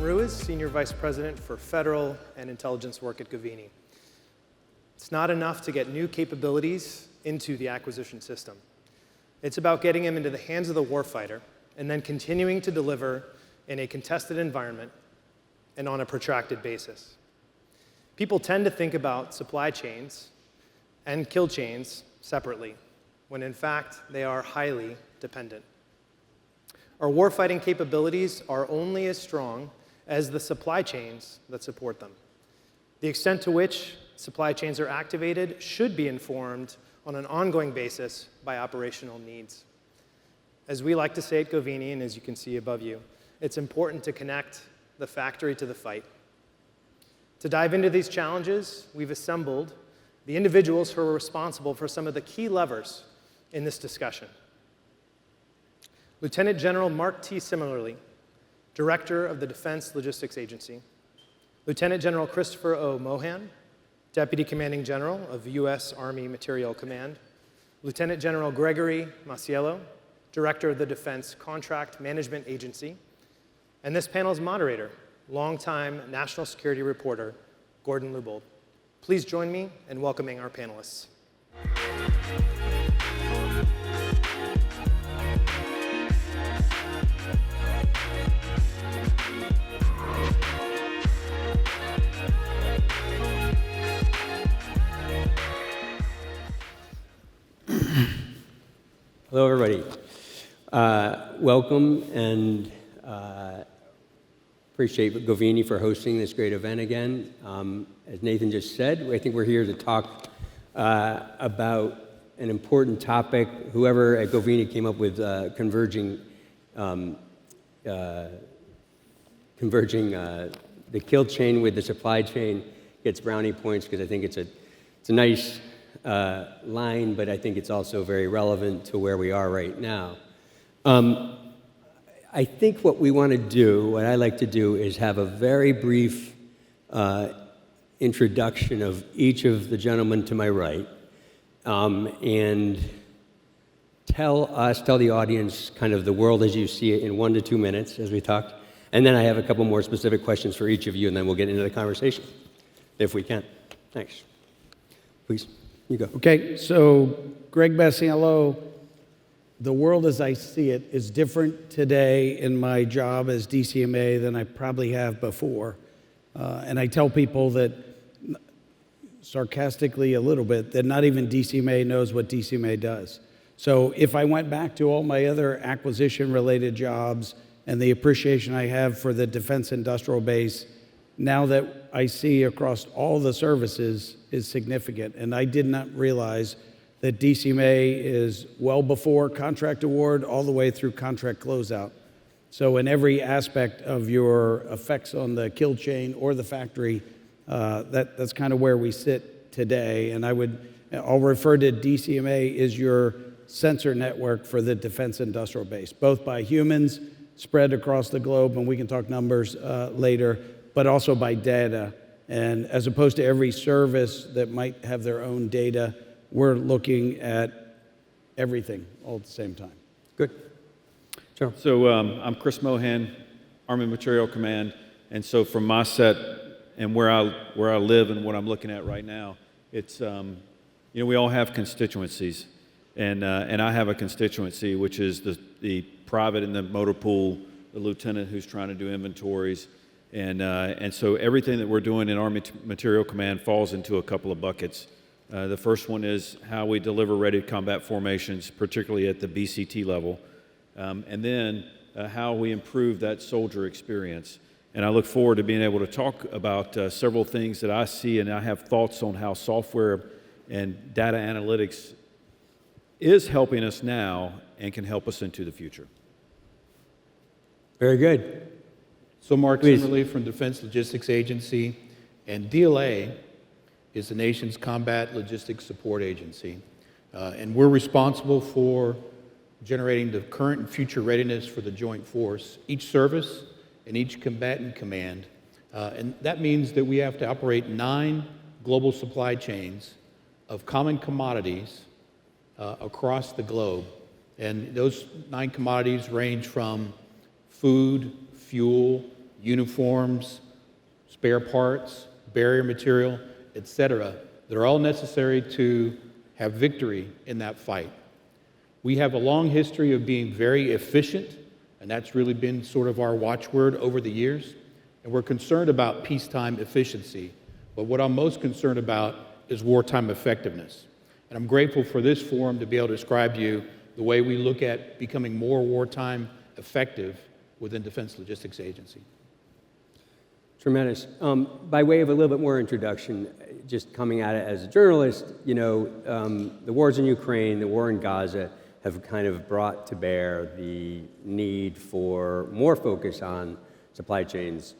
Ruiz, Senior Vice President for Federal and Intelligence Work at Govini. It's not enough to get new capabilities into the acquisition system. It's about getting them into the hands of the warfighter and then continuing to deliver in a contested environment and on a protracted basis. People tend to think about supply chains and kill chains separately, when in fact they are highly dependent. Our warfighting capabilities are only as strong as the supply chains that support them. The extent to which supply chains are activated should be informed on an ongoing basis by operational needs. As we like to say at Govini, and as you can see above you, it's important to connect the factory to the fight. To dive into these challenges, we've assembled the individuals who are responsible for some of the key levers in this discussion. Lieutenant General Mark T. Simerly, Director of the Defense Logistics Agency. Lieutenant General Christopher O. Mohan, Deputy Commanding General of U.S. Army Materiel Command. Lieutenant General Gregory Masiello, Director of the Defense Contract Management Agency. And this panel's moderator, longtime national security reporter, Gordon Lubold. Please join me in welcoming our panelists. Hello, everybody. Welcome, and appreciate Govini for hosting this great event again. As Nathan just said, I think we're here to talk about an important topic. Whoever at Govini came up with converging the kill chain with the supply chain gets brownie points, because I think it's a nice line, but I think it's also very relevant to where we are right now. I think what we want to do, what I like to do, is have a very brief introduction of each of the gentlemen to my right, and tell the audience kind of the world as you see it in 1 to 2 minutes as we talk. And then I have a couple more specific questions for each of you, and then we'll get into the conversation, if we can. Thanks. Please, you go. Okay, so Greg Masiello, the world as I see it is different today in my job as DCMA than I probably have before. And I tell people that, sarcastically a little bit, that not even DCMA knows what DCMA does. So if I went back to all my other acquisition-related jobs and the appreciation I have for the defense industrial base, now that I see across all the services is significant. And I did not realize that DCMA is well before contract award all the way through contract closeout. So in every aspect of your effects on the kill chain or the factory, that's kind of where we sit today. And I'll refer to DCMA as your sensor network for the defense industrial base, both by humans spread across the globe, and we can talk numbers later, but also by data. And as opposed to every service that might have their own data, we're looking at everything all at the same time. Good. Sure. So I'm Chris Mohan, Army Materiel Command, and so from my set and where I live and what I'm looking at right now, it's we all have constituencies, and I have a constituency which is the private in the motor pool, the lieutenant who's trying to do inventories, and so everything that we're doing in Army Materiel Command falls into a couple of buckets. The first one is how we deliver ready combat formations, particularly at the BCT level, and then how we improve that soldier experience. And I look forward to being able to talk about several things that I see, and I have thoughts on how software and data analytics is helping us now and can help us into the future. Very good. So Mark Please. Simerly from Defense Logistics Agency, and DLA is the nation's combat logistics support agency. And we're responsible for generating the current and future readiness for the joint force, each service and each combatant command. And that means that we have to operate 9 global supply chains of common commodities across the globe. And those 9 commodities range from food, fuel, uniforms, spare parts, barrier material, etc., that are all necessary to have victory in that fight. We have a long history of being very efficient, and that's really been sort of our watchword over the years. And we're concerned about peacetime efficiency. But what I'm most concerned about is wartime effectiveness. And I'm grateful for this forum to be able to describe to you the way we look at becoming more wartime effective within Defense Logistics Agency. Tremendous. By way of a little bit more introduction, just coming at it as a journalist, you know, the wars in Ukraine, the war in Gaza have kind of brought to bear the need for more focus on supply chains,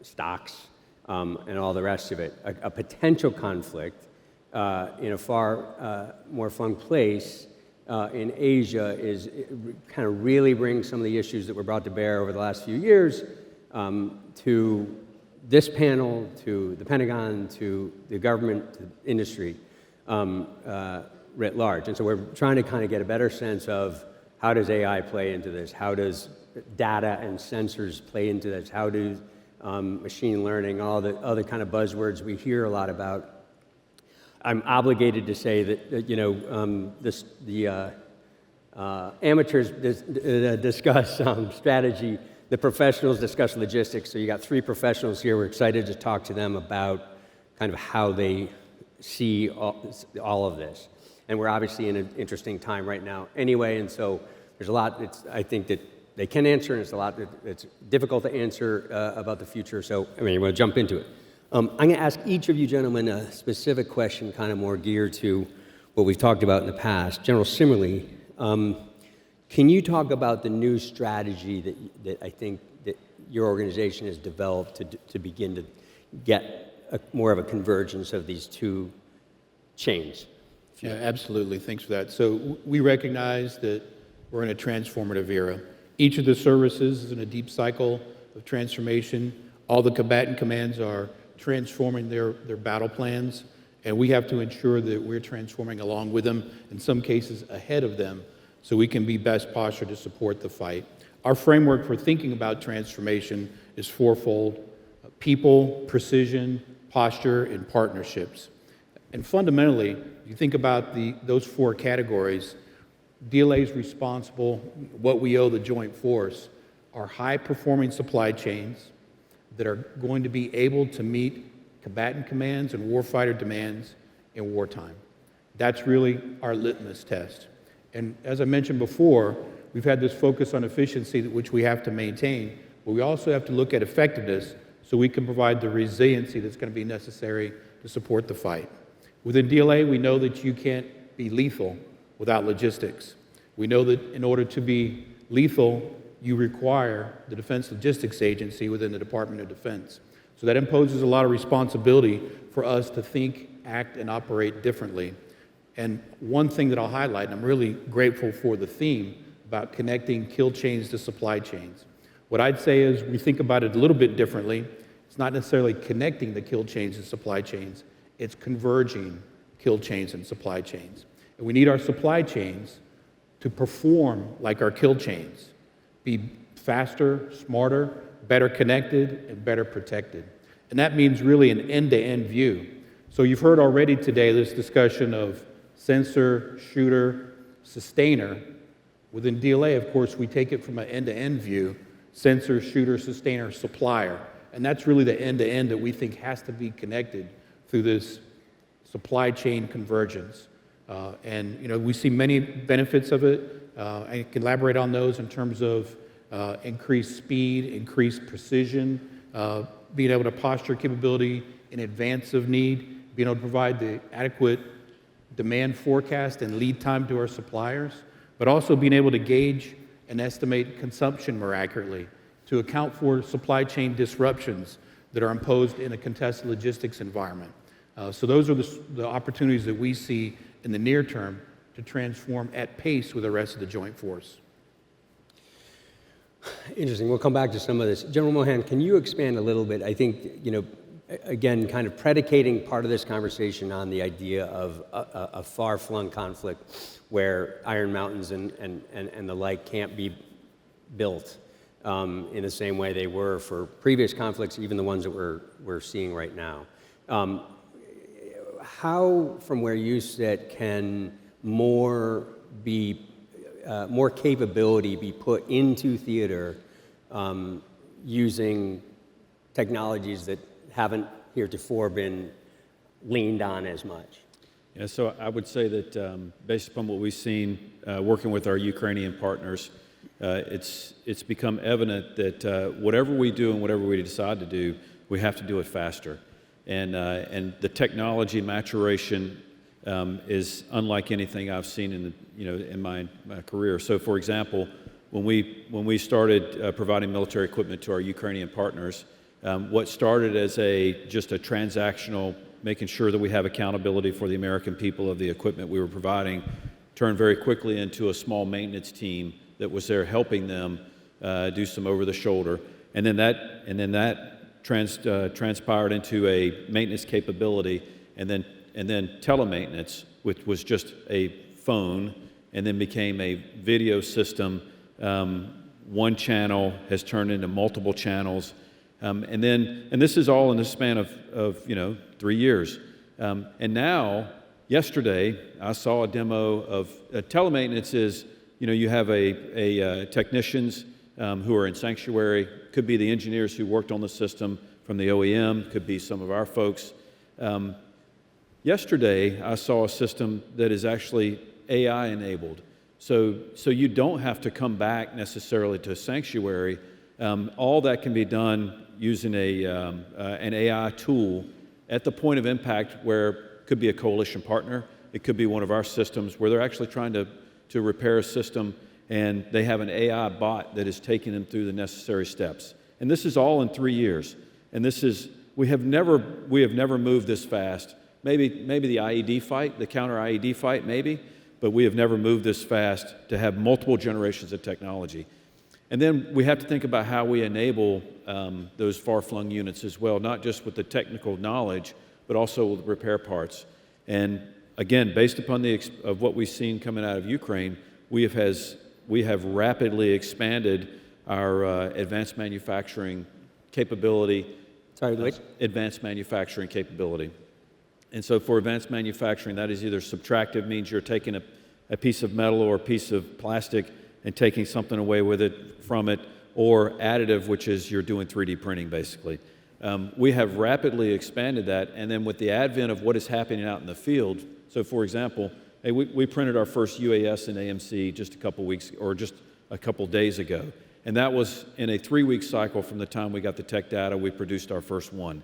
stocks, and all the rest of it. A potential conflict in a far more fun place in Asia is kind of really brings some of the issues that were brought to bear over the last few years to this panel, to the Pentagon, to the government, to industry writ large. And so we're trying to kind of get a better sense of how does AI play into this? How does data and sensors play into this? How do machine learning, all the other kind of buzzwords we hear a lot about? I'm obligated to say that you know, the amateurs discuss strategy, the professionals discuss logistics. So you got three professionals here. We're excited to talk to them about kind of how they see all of this. And we're obviously in an interesting time right now anyway, and so there's a lot I think that they can answer, and it's a lot that's difficult to answer about the future. So I mean, we'll jump into it. I'm going to ask each of you gentlemen a specific question, kind of more geared to what we've talked about in the past. General Simerly, can you talk about the new strategy that I think that your organization has developed to begin to get more of a convergence of these two chains? Yeah, absolutely. Thanks for that. So we recognize that we're in a transformative era. Each of the services is in a deep cycle of transformation. All the combatant commands are transforming their battle plans, and we have to ensure that we're transforming along with them, in some cases ahead of them, so we can be best postured to support the fight. Our framework for thinking about transformation is fourfold: people, precision, posture, and partnerships. And fundamentally, you think about those four categories, DLA is responsible, what we owe the joint force, are high-performing supply chains that are going to be able to meet combatant commands and warfighter demands in wartime. That's really our litmus test. And as I mentioned before, we've had this focus on efficiency, which we have to maintain, but we also have to look at effectiveness so we can provide the resiliency that's going to be necessary to support the fight. Within DLA, we know that you can't be lethal without logistics. We know that in order to be lethal, you require the Defense Logistics Agency within the Department of Defense. So that imposes a lot of responsibility for us to think, act, and operate differently. And one thing that I'll highlight, and I'm really grateful for the theme about connecting kill chains to supply chains. What I'd say is we think about it a little bit differently. It's not necessarily connecting the kill chains and supply chains, it's converging kill chains and supply chains. And we need our supply chains to perform like our kill chains, be faster, smarter, better connected, and better protected. And that means really an end-to-end view. So you've heard already today this discussion of sensor, shooter, sustainer. Within DLA, of course, we take it from an end-to-end view: sensor, shooter, sustainer, supplier. And that's really the end-to-end that we think has to be connected through this supply chain convergence. And you know, we see many benefits of it. I can elaborate on those in terms of increased speed, increased precision, being able to posture capability in advance of need, being able to provide the adequate demand forecast and lead time to our suppliers, but also being able to gauge and estimate consumption more accurately to account for supply chain disruptions that are imposed in a contested logistics environment. So those are the opportunities that we see in the near term to transform at pace with the rest of the joint force. Interesting. We'll come back to some of this. General Mohan, can you expand a little bit? I think, you know, again, kind of predicating part of this conversation on the idea of a far-flung conflict where Iron Mountains and the like can't be built. in the same way they were for previous conflicts, even the ones that we're seeing right now. How, from where you sit, can more capability be put into theater using technologies that haven't heretofore been leaned on as much? Yeah, so I would say that based upon what we've seen working with our Ukrainian partners, it's become evident that whatever we do and whatever we decide to do, we have to do it faster. And the technology maturation is unlike anything I've seen in my career. So, for example, when we started providing military equipment to our Ukrainian partners, what started as just a transactional, making sure that we have accountability for the American people of the equipment we were providing, turned very quickly into a small maintenance team that was there helping them do some over-the-shoulder, and then that transpired into a maintenance capability, and then telemaintenance, which was just a phone, and then became a video system. One channel has turned into multiple channels, and this is all in the span of 3 years. And now, yesterday, I saw a demo of telemaintenance. Is you have a technicians who are in sanctuary. Could be the engineers who worked on the system from the OEM. Could be some of our folks. Yesterday, I saw a system that is actually AI enabled. So you don't have to come back necessarily to sanctuary. All that can be done using an AI tool at the point of impact, where it could be a coalition partner. It could be one of our systems where they're actually trying to repair a system, and they have an AI bot that is taking them through the necessary steps. And this is all in 3 years. And we have never moved this fast. Maybe the IED fight, the counter IED fight, maybe, but we have never moved this fast to have multiple generations of technology. And then we have to think about how we enable those far-flung units as well, not just with the technical knowledge, but also with repair parts. And again, based upon of what we've seen coming out of Ukraine, we have rapidly expanded our advanced manufacturing capability. Sorry, which? Advanced manufacturing capability. And so for advanced manufacturing, that is either subtractive, means you're taking a piece of metal or a piece of plastic and taking something away from it, or additive, which is you're doing 3D printing, basically. We have rapidly expanded that, and then with the advent of what is happening out in the field, so for example, we printed our first UAS in AMC just a couple weeks, or just a couple days ago, and that was in a 3-week cycle from the time we got the tech data. We produced our first one.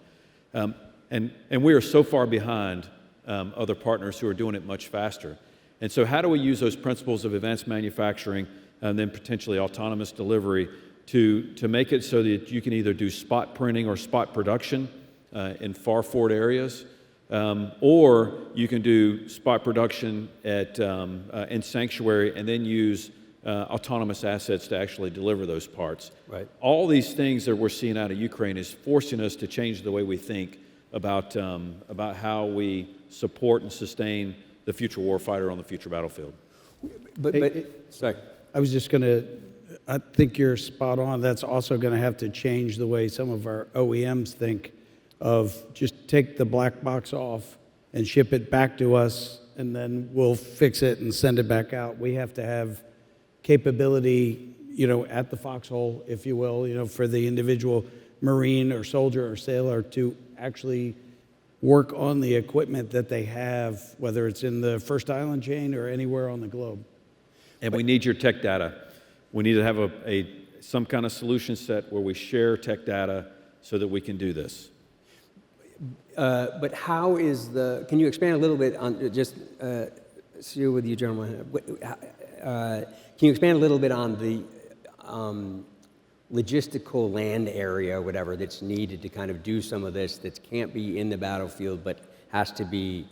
And we are so far behind other partners who are doing it much faster. And so how do we use those principles of advanced manufacturing and then potentially autonomous delivery to make it so that you can either do spot printing or spot production in far forward areas, or you can do spot production in sanctuary and then use autonomous assets to actually deliver those parts. Right. All these things that we're seeing out of Ukraine is forcing us to change the way we think about how we support and sustain the future warfighter on the future battlefield. Sorry. I was just going to, I think you're spot on. That's also going to have to change the way some of our OEMs think of just take the black box off and ship it back to us, and then we'll fix it and send it back out. We have to have capability, at the foxhole, if you will, for the individual Marine or soldier or sailor to actually work on the equipment that they have, whether it's in the first island chain or anywhere on the globe. And we need your tech data. We need to have some kind of solution set where we share tech data so that we can do this. But how can you expand a little bit on, just see with you, gentlemen, can you expand a little bit on the logistical land area or whatever that's needed to kind of do some of this that can't be in the battlefield but has to be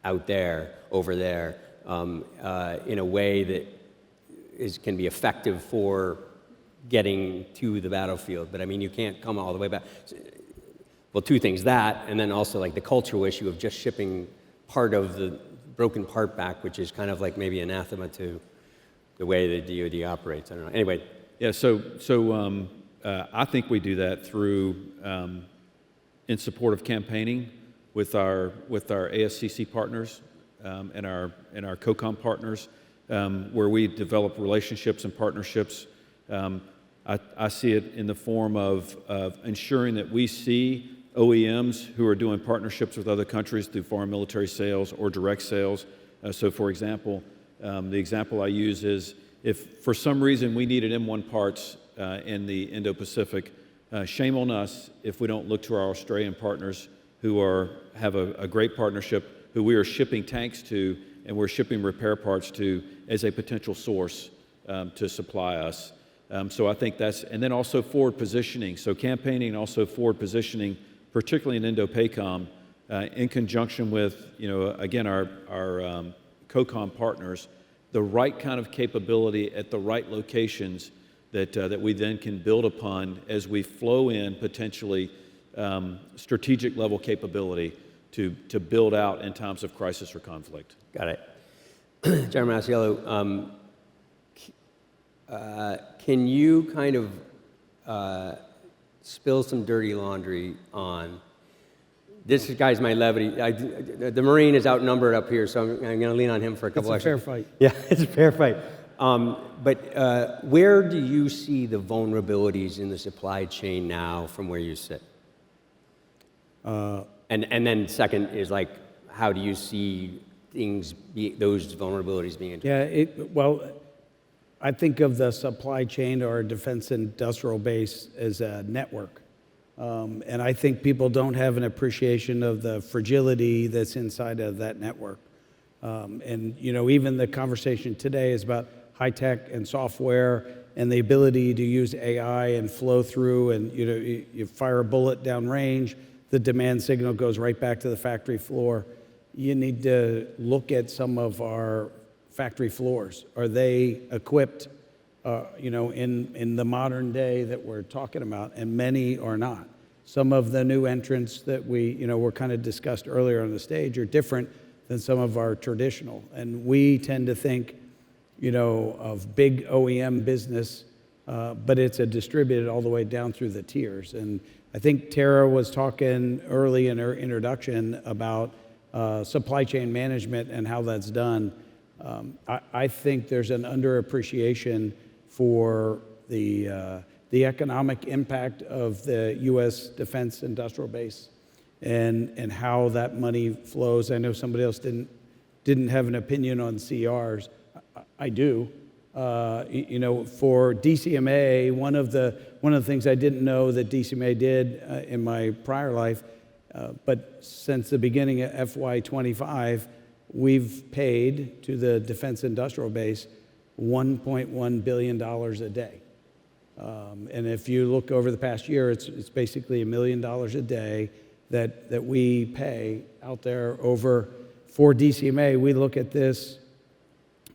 out there, over there, in a way that can be effective for getting to the battlefield? But I mean, you can't come all the way back. Well, two things, that, and then also like the cultural issue of just shipping part of the broken part back, which is kind of like maybe anathema to the way the DoD operates. I don't know. Anyway, Yeah, I think we do that through, in support of campaigning with our ASCC partners and our COCOM partners, where we develop relationships and partnerships. I see it in the form of ensuring that we see OEMs who are doing partnerships with other countries through foreign military sales or direct sales. So for example, the example I use is if for some reason we needed M1 parts in the Indo-Pacific, shame on us if we don't look to our Australian partners who have a great partnership, who we are shipping tanks to and we're shipping repair parts to as a potential source to supply us. So I think and then also forward positioning. So campaigning and also forward positioning, particularly in Indo-PACOM, in conjunction with, again, our COCOM partners, the right kind of capability at the right locations that we then can build upon as we flow in potentially strategic level capability to build out in times of crisis or conflict. Got it. General Masiello, can you kind of spill some dirty laundry on this guy's my levity. The Marine is outnumbered up here, so I'm going to lean on him for a couple It's a fair fight. Yeah, it's a fair fight. But where do you see the vulnerabilities in the supply chain now from where you sit? And then second is like, how do you see those vulnerabilities being addressed? Yeah, well, I think of the supply chain or defense industrial base as a network. And I think people don't have an appreciation of the fragility that's inside of that network. And, even the conversation today is about high tech and software and the ability to use AI and flow through and, you fire a bullet downrange, the demand signal goes right back to the factory floor. You need to look at some of our factory floors. Are they equipped, in the modern day that we're talking about? And many are not. Some of the new entrants that were kind of discussed earlier on the stage are different than some of our traditional. And we tend to think, of big OEM business, but it's a distributed all the way down through the tiers. And I think Tara was talking early in her introduction about supply chain management and how that's done. I think there's an underappreciation for the economic impact of the U.S. defense industrial base and how that money flows. I know somebody else didn't have an opinion on CRs. I do. For DCMA, one of the things I didn't know that DCMA did in my prior life, but since the beginning of FY25, we've paid to the defense industrial base $1.1 billion a day. And if you look over the past year, it's basically $1 million a day that we pay out there over for DCMA. We look at this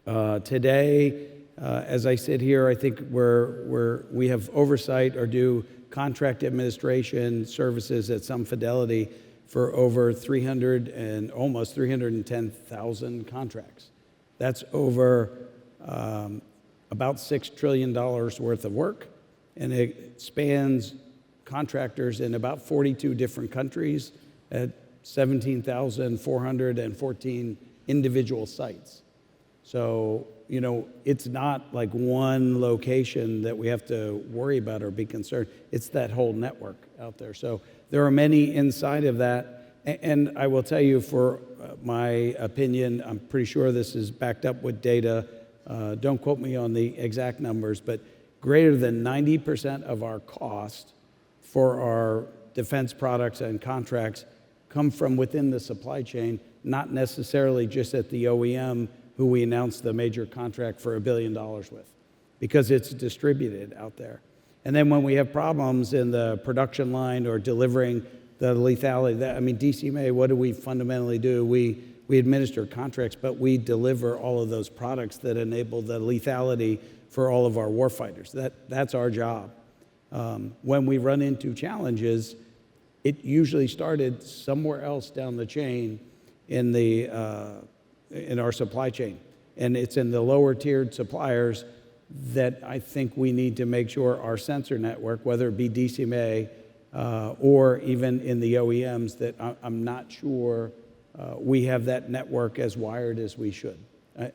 today. As I sit here, I think we have oversight or do contract administration services at some fidelity for over almost 310,000 contracts. That's over about $6 trillion worth of work, and it spans contractors in about 42 different countries at 17,414 individual sites. So, it's not like one location that we have to worry about or be concerned. It's that whole network out there. So there are many inside of that. And I will tell you, for my opinion, I'm pretty sure this is backed up with data. Don't quote me on the exact numbers, but greater than 90% of our cost for our defense products and contracts come from within the supply chain, not necessarily just at the OEM who we announced the major contract for $1 billion with, because it's distributed out there. And then when we have problems in the production line or delivering the lethality, DCMA, what do we fundamentally do? We administer contracts, but we deliver all of those products that enable the lethality for all of our warfighters. That's our job. When we run into challenges, it usually started somewhere else down the chain in our supply chain. And it's in the lower tiered suppliers that I think we need to make sure our sensor network, whether it be DCMA or even in the OEMs, that I'm not sure we have that network as wired as we should.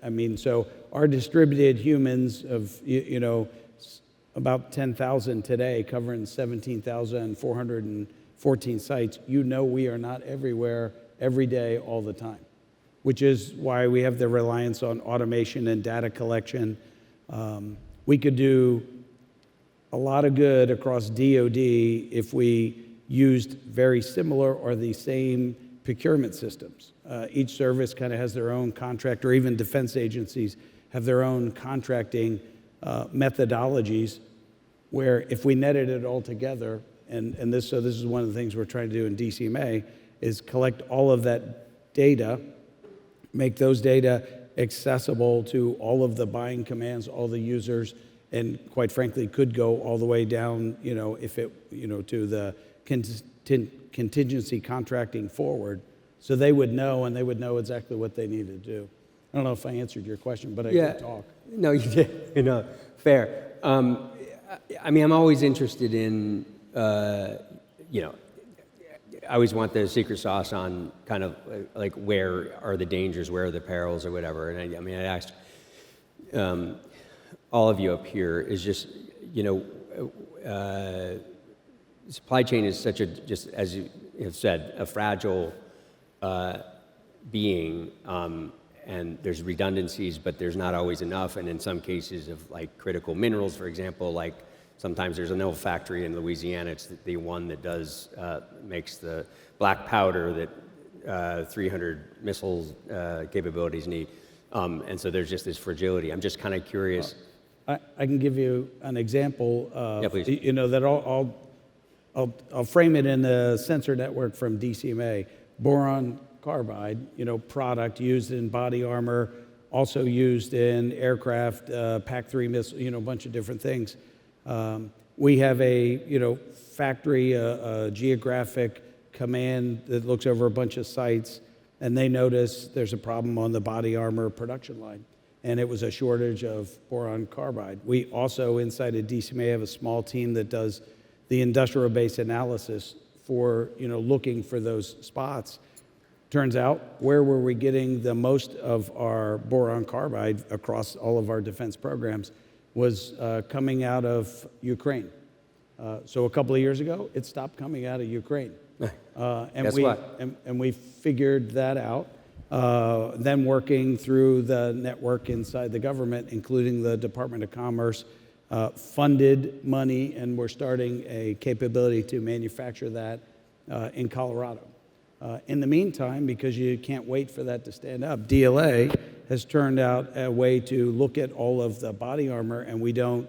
I mean, so our distributed humans of, about 10,000 today, covering 17,414 sites, we are not everywhere, every day, all the time, which is why we have the reliance on automation and data collection. We could do a lot of good across DoD if we used very similar or the same procurement systems. Each service kind of has their own contract, or even defense agencies have their own contracting methodologies, where if we netted it all together, and this is one of the things we're trying to do in DCMA, is collect all of that data, make those data accessible to all of the buying commands, all the users, and quite frankly, could go all the way down, if it, to the contingency contracting forward, so they would know, and they would know exactly what they need to do. I don't know if I answered your question, but I could talk. No, you did. Fair. I mean, I'm always interested in, I always want the secret sauce on kind of like where are the dangers, where are the perils, or whatever. And I asked all of you up here is just, supply chain is such a, just as you have said, a fragile being, and there's redundancies, but there's not always enough. And in some cases of like critical minerals, for example, like sometimes there's an oil factory in Louisiana. It's the one that does makes the black powder that 300 missiles capabilities need. And so there's just this fragility. I'm just kind of curious. I can give you an example. Yeah, please. That I'll frame it in the sensor network from DCMA. Boron carbide, product used in body armor, also used in aircraft, PAC-3 missile, a bunch of different things. We have a, factory, a geographic command that looks over a bunch of sites, and they notice there's a problem on the body armor production line, and it was a shortage of boron carbide. We also, inside of DCMA, have a small team that does the industrial base analysis for, looking for those spots. Turns out, where were we getting the most of our boron carbide across all of our defense programs was coming out of Ukraine. So a couple of years ago, it stopped coming out of Ukraine. Guess what? And we figured that out. Then working through the network inside the government, including the Department of Commerce, funded money, and we're starting a capability to manufacture that in Colorado. In the meantime, because you can't wait for that to stand up, DLA has turned out a way to look at all of the body armor, and we don't,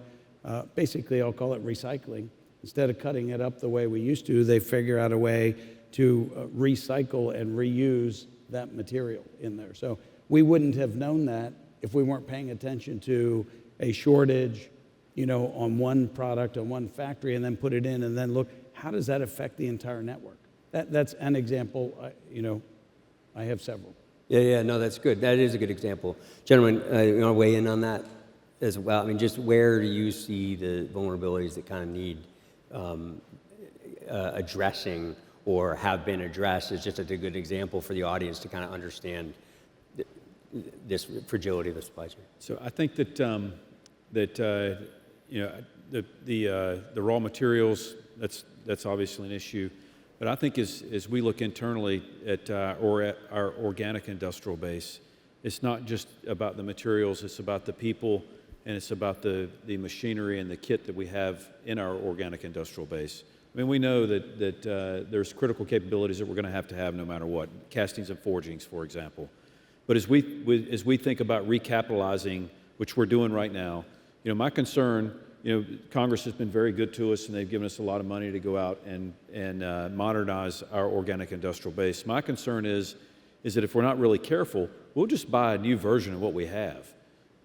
basically I'll call it recycling. Instead of cutting it up the way we used to, they figure out a way to recycle and reuse that material in there. So we wouldn't have known that if we weren't paying attention to a shortage, on one product, on one factory, and then put it in, and then look, how does that affect the entire network? That's an example. I have several. Yeah, no, that's good. That is a good example. Gentlemen, you want to weigh in on that as well? I mean, just where do you see the vulnerabilities that kind of need addressing or have been addressed? Is just a good example for the audience to kind of understand this fragility of the supply chain. So I think that the raw materials, that's obviously an issue. But I think as we look internally at our organic industrial base, it's not just about the materials, it's about the people, and it's about the machinery and the kit that we have in our organic industrial base. I mean, we know that there's critical capabilities that we're going to have no matter what, castings and forgings, for example. But as we think about recapitalizing, which we're doing right now, my concern, Congress has been very good to us, and they've given us a lot of money to go out and modernize our organic industrial base. My concern is that if we're not really careful, we'll just buy a new version of what we have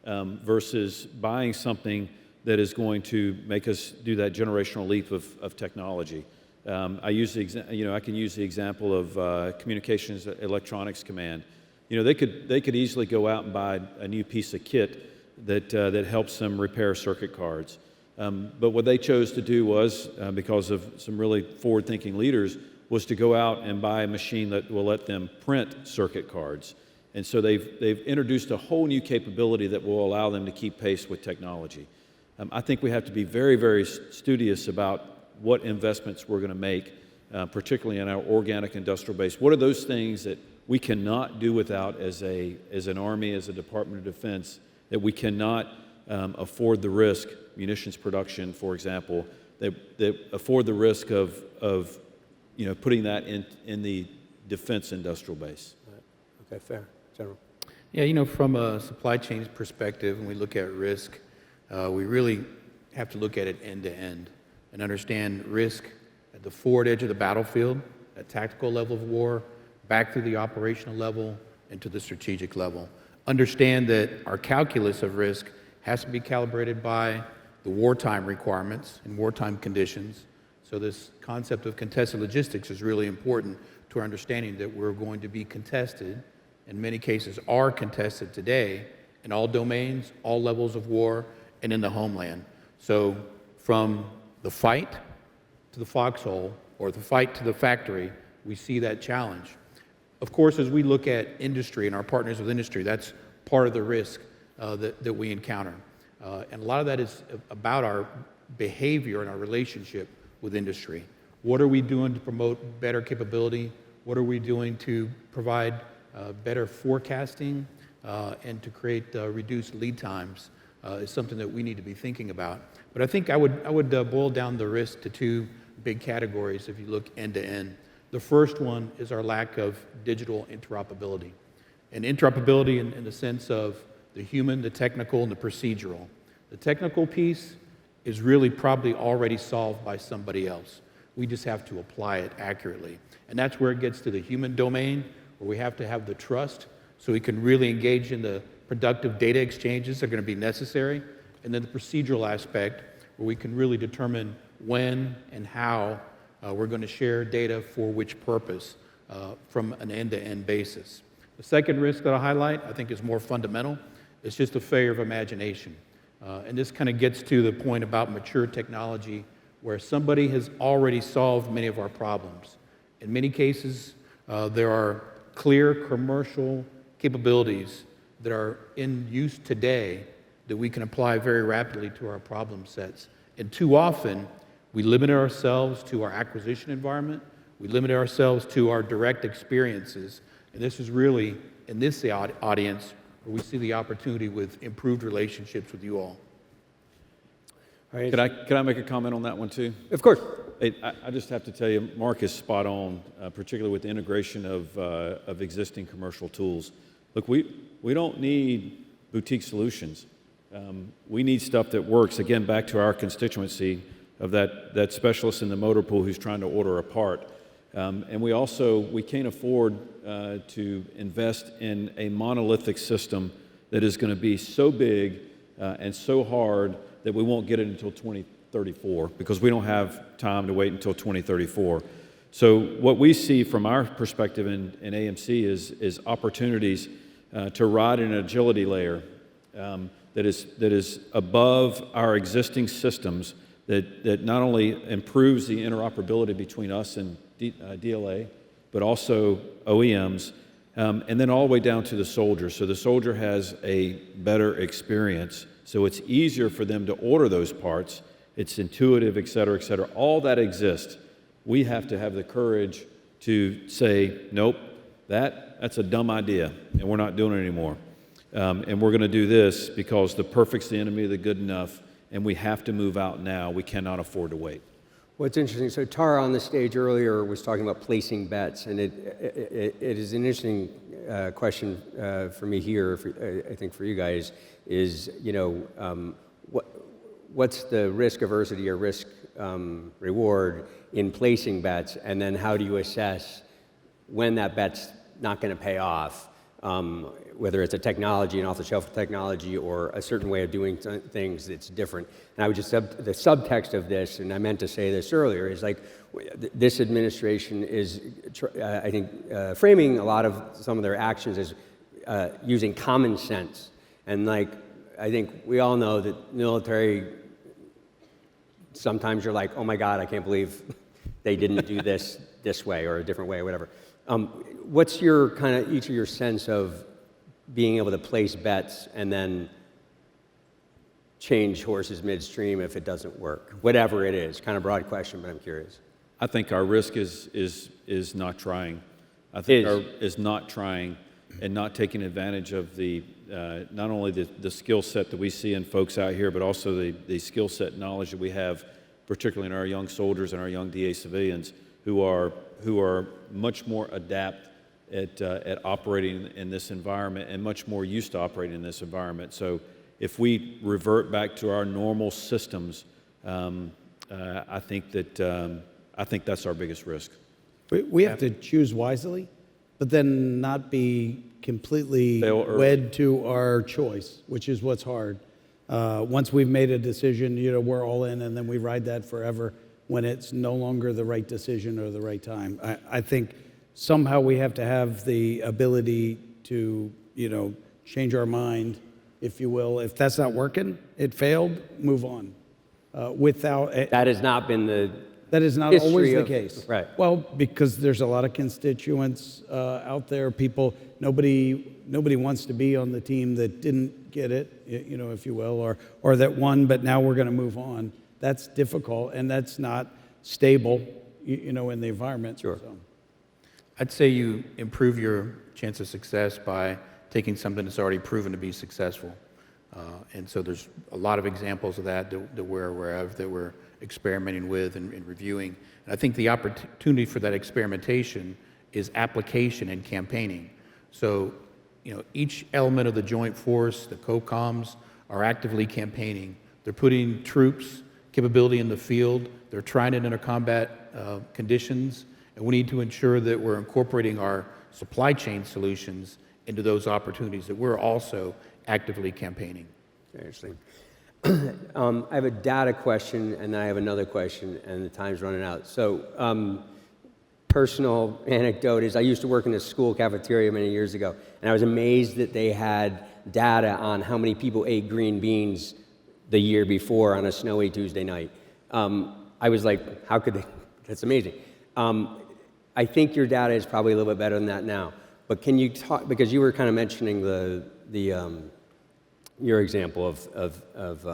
versus buying something that is going to make us do that generational leap of technology. I can use the example of Communications Electronics Command. They could easily go out and buy a new piece of kit that helps them repair circuit cards. But what they chose to do was, because of some really forward-thinking leaders, was to go out and buy a machine that will let them print circuit cards. And so they've introduced a whole new capability that will allow them to keep pace with technology. I think we have to be very, very studious about what investments we're going to make, particularly in our organic industrial base. What are those things that we cannot do without as an Army, as a Department of Defense, that we cannot afford the risk, munitions production, for example, that afford the risk of putting that in the defense industrial base. Okay, fair. General. Yeah, from a supply chain perspective, when we look at risk, we really have to look at it end to end and understand risk at the forward edge of the battlefield, at tactical level of war, back through the operational level, and to the strategic level. Understand that our calculus of risk has to be calibrated by the wartime requirements and wartime conditions. So this concept of contested logistics is really important to our understanding that we're going to be contested, in many cases are contested today, in all domains, all levels of war, and in the homeland. So from the fight to the foxhole, or the fight to the factory, we see that challenge. Of course, as we look at industry and our partners with industry, that's part of the risk that we encounter. And a lot of that is about our behavior and our relationship with industry. What are we doing to promote better capability? What are we doing to provide better forecasting and to create reduced lead times is something that we need to be thinking about. But I think I would boil down the risk to two big categories if you look end to end. The first one is our lack of digital interoperability. And interoperability in the sense of the human, the technical, and the procedural. The technical piece is really probably already solved by somebody else. We just have to apply it accurately. And that's where it gets to the human domain, where we have to have the trust so we can really engage in the productive data exchanges that are going to be necessary. And then the procedural aspect, where we can really determine when and how we're going to share data for which purpose from an end-to-end basis. The second risk that I'll highlight, I think, is more fundamental. It's just a failure of imagination. And this kind of gets to the point about mature technology, where somebody has already solved many of our problems. In many cases, there are clear commercial capabilities that are in use today that we can apply very rapidly to our problem sets. And too often, we limit ourselves to our acquisition environment. We limit ourselves to our direct experiences. And this is really, in this audience, where we see the opportunity with improved relationships with you all. All right. Could I make a comment on that one too? Of course. I just have to tell you, Mark is spot on, particularly with the integration of existing commercial tools. Look, we don't need boutique solutions. We need stuff that works. Again, back to our constituency of that specialist in the motor pool who's trying to order a part. And we can't afford to invest in a monolithic system that is going to be so big and so hard that we won't get it until 2034, because we don't have time to wait until 2034. So what we see from our perspective in AMC is opportunities to ride an agility layer that is above our existing systems, that not only improves the interoperability between us and DLA, but also OEMs, and then all the way down to the soldier. So the soldier has a better experience, so it's easier for them to order those parts. It's intuitive, et cetera, et cetera. All that exists. We have to have the courage to say, nope, that's a dumb idea, and we're not doing it anymore. And we're going to do this because the perfect's the enemy of the good enough, and we have to move out now. We cannot afford to wait. What's interesting, so Tara on the stage earlier was talking about placing bets, and it is an interesting question for me here, I think for you guys, is, what's the risk aversity or risk reward in placing bets, and then how do you assess when that bet's not going to pay off, whether it's a technology, an off-the-shelf technology, or a certain way of doing things that's different. And I would just, the subtext of this, and I meant to say this earlier, is like this administration is, I think, framing a lot of some of their actions as using common sense. And like, I think we all know that military, sometimes you're like, oh my God, I can't believe they didn't do this way or a different way or whatever. What's your kind of each of your sense of being able to place bets and then change horses midstream if it doesn't work? Whatever it is, kind of broad question, but I'm curious. I think our risk is not trying. I think is not trying and not taking advantage of the not only the skill set that we see in folks out here, but also the skill set knowledge that we have, particularly in our young soldiers and our young DA civilians, who are much more adept at operating in this environment and much more used to operating in this environment. So if we revert back to our normal systems, I think that's our biggest risk. We have to choose wisely, but then not be completely wed to our choice, which is what's hard. Once we've made a decision, we're all in, and then we ride that forever when it's no longer the right decision or the right time. I think somehow we have to have the ability to, change our mind, if you will. If that's not working, it failed, move on. That has not been that is not always the case. Right. Well, because there's a lot of constituents out there, nobody wants to be on the team that didn't get it, if you will, or that won, but now we're going to move on. That's difficult, and that's not stable, in the environment. Sure. So. I'd say you improve your chance of success by taking something that's already proven to be successful. And so there's a lot of examples of that we're aware of, that we're experimenting with and reviewing. And I think the opportunity for that experimentation is application and campaigning. So, each element of the joint force, the COCOMs, are actively campaigning. They're putting troops, capability in the field. They're trying it under combat conditions. And we need to ensure that we're incorporating our supply chain solutions into those opportunities, that we're also actively campaigning. Seriously. I have a data question, and then I have another question, and the time's running out. So, personal anecdote is I used to work in a school cafeteria many years ago, and I was amazed that they had data on how many people ate green beans the year before on a snowy Tuesday night. I was like, how could they? That's amazing. I think your data is probably a little bit better than that now. But can you talk, because you were kind of mentioning your example of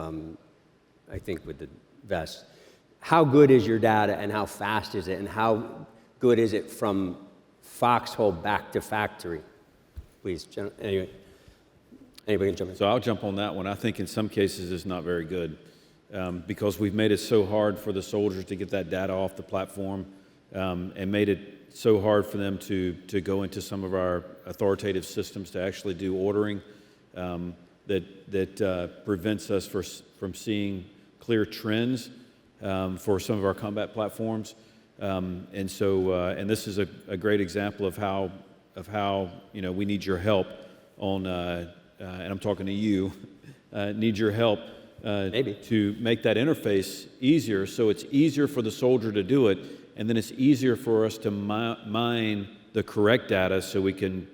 I think with the vest. How good is your data, and how fast is it, and how good is it from foxhole back to factory? Please, anyway, anybody can jump in. So I'll jump on that one. I think in some cases it's not very good because we've made it so hard for the soldiers to get that data off the platform and made it so hard for them to go into some of our authoritative systems to actually do ordering that prevents us from seeing clear trends for some of our combat platforms. And this is a great example of how we need your help on, and I'm talking to you, need your help to make that interface easier, so it's easier for the soldier to do it, and then it's easier for us to mine the correct data so we can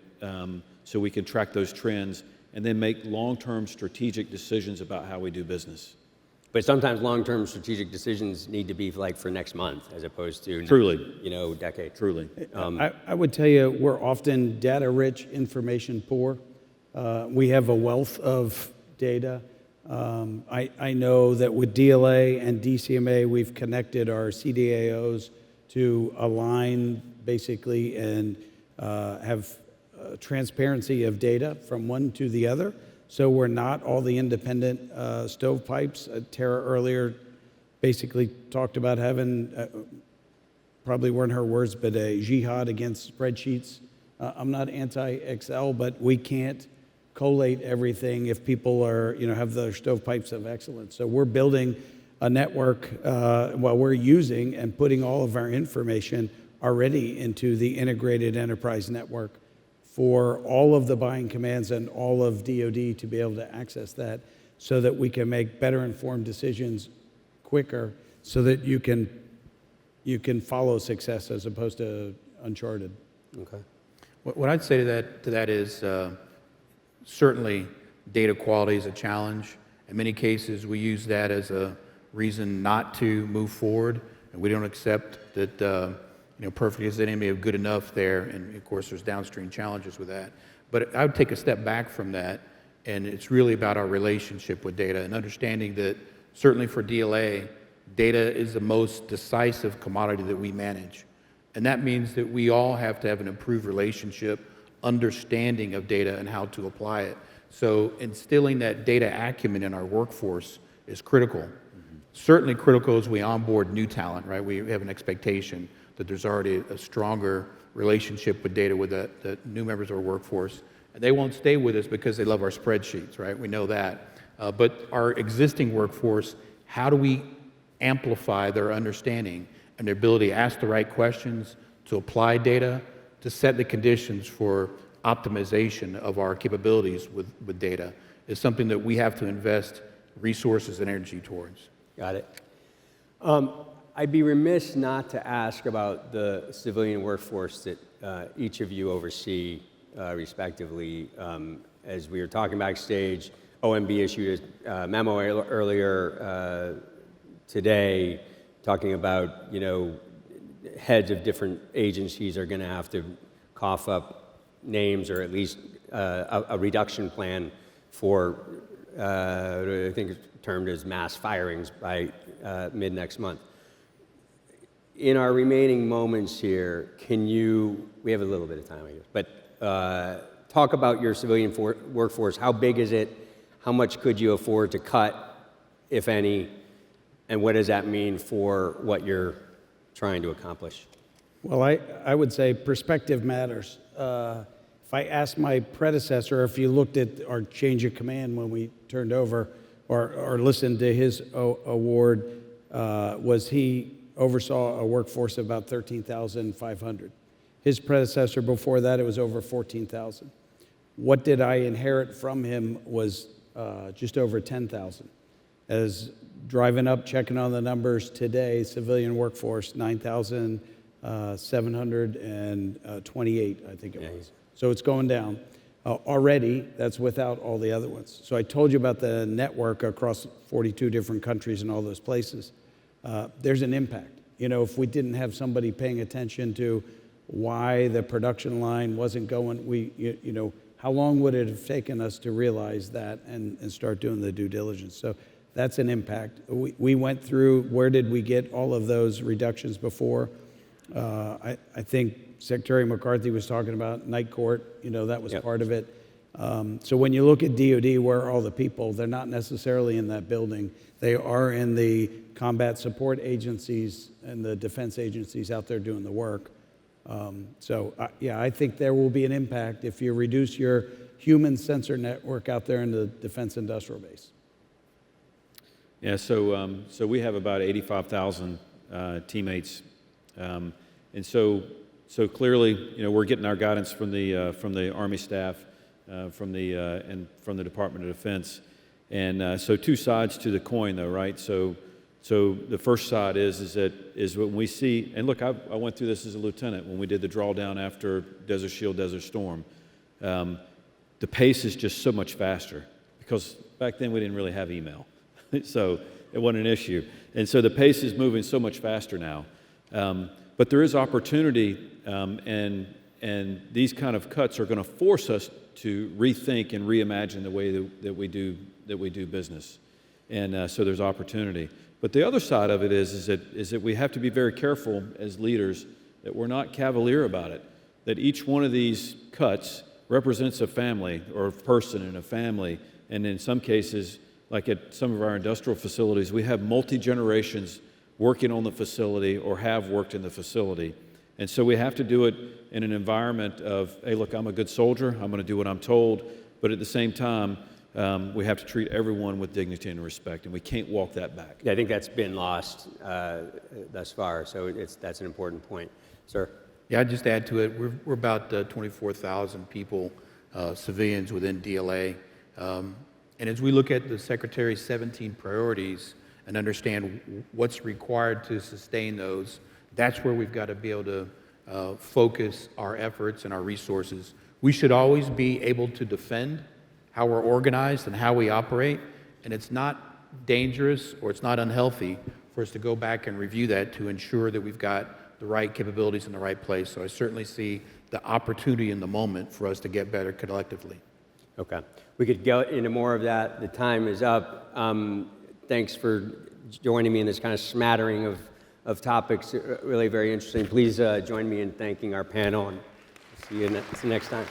track those trends and then make long-term strategic decisions about how we do business. But sometimes long-term strategic decisions need to be like for next month as opposed to Truly. Decade. Truly. I would tell you we're often data-rich, information poor. We have a wealth of data. I know that with DLA and DCMA, we've connected our CDAOs to align basically and have transparency of data from one to the other. So we're not all the independent stovepipes. Tara earlier basically talked about having, probably weren't her words, but a jihad against spreadsheets. I'm not anti-Excel, but we can't collate everything if people are, have their stovepipes of excellence. So we're building a network while we're using and putting all of our information already into the integrated enterprise network for all of the buying commands and all of DoD to be able to access that so that we can make better informed decisions quicker so that you can follow success as opposed to uncharted. Okay. What I'd say to that is certainly data quality is a challenge. In many cases, we use that as a reason not to move forward, and we don't accept that perfect as any may have good enough there, and of course there's downstream challenges with that. But I would take a step back from that, and it's really about our relationship with data and understanding that certainly for DLA, data is the most decisive commodity that we manage. And that means that we all have to have an improved relationship, understanding of data and how to apply it. So instilling that data acumen in our workforce is critical. Certainly critical as we onboard new talent, right? We have an expectation that there's already a stronger relationship with data with the new members of our workforce. And they won't stay with us because they love our spreadsheets, right? We know that. But our existing workforce, how do we amplify their understanding and their ability to ask the right questions, to apply data, to set the conditions for optimization of our capabilities with data is something that we have to invest resources and energy towards. Got it. I'd be remiss not to ask about the civilian workforce that each of you oversee respectively. As we were talking backstage, OMB issued a memo earlier today talking about, heads of different agencies are going to have to cough up names or at least a reduction plan for, I think it's termed as mass firings by mid next month. In our remaining moments here, we have a little bit of time, I guess, but talk about your civilian workforce. How big is it? How much could you afford to cut, if any? And what does that mean for what you're trying to accomplish? Well, I would say perspective matters. If I asked my predecessor, if you looked at our change of command when we turned over or listened to his award, was he oversaw a workforce of about 13,500. His predecessor before that, it was over 14,000. What did I inherit from him was just over 10,000. As driving up, checking on the numbers today, civilian workforce, 9,728, I think it was. So it's going down. Already, that's without all the other ones. So I told you about the network across 42 different countries and all those places. There's an impact. If we didn't have somebody paying attention to why the production line wasn't going, how long would it have taken us to realize that and start doing the due diligence? So that's an impact. We went through, where did we get all of those reductions before? I think Secretary McCarthy was talking about night court, that was part of it. So when you look at DOD, where are all the people? They're not necessarily in that building. They are in the combat support agencies and the defense agencies out there doing the work. I think there will be an impact if you reduce your human sensor network out there in the defense industrial base. Yeah, so we have about 85,000 teammates, and so clearly, we're getting our guidance from the Army staff, from the Department of Defense, and so two sides to the coin, though, right? So the first side is when we see, and look, I went through this as a lieutenant when we did the drawdown after Desert Shield, Desert Storm. The pace is just so much faster because back then we didn't really have email, so it wasn't an issue, and so the pace is moving so much faster now. But there is opportunity, and these kind of cuts are going to force us to rethink and reimagine the way that we do business, and so there's opportunity. But the other side of it is that we have to be very careful as leaders that we're not cavalier about it. That each one of these cuts represents a family or a person in a family, and in some cases, like at some of our industrial facilities, we have multi-generations working on the facility or have worked in the facility. And so we have to do it in an environment of, hey, look, I'm a good soldier, I'm going to do what I'm told, but at the same time, we have to treat everyone with dignity and respect, and we can't walk that back. Yeah, I think that's been lost thus far, so that's an important point. Sir? Yeah, I'd just add to it, we're about 24,000 people, civilians within DLA. And as we look at the Secretary's 17 priorities and understand what's required to sustain those, that's where we've got to be able to focus our efforts and our resources. We should always be able to defend. how we're organized and how we operate, and it's not dangerous or it's not unhealthy for us to go back and review that to ensure that we've got the right capabilities in the right place. So I certainly see the opportunity in the moment for us to get better collectively. Okay. We could go into more of that. The time is up. Thanks for joining me in this kind of smattering of topics. Really very interesting. Please join me in thanking our panel, and see you next time.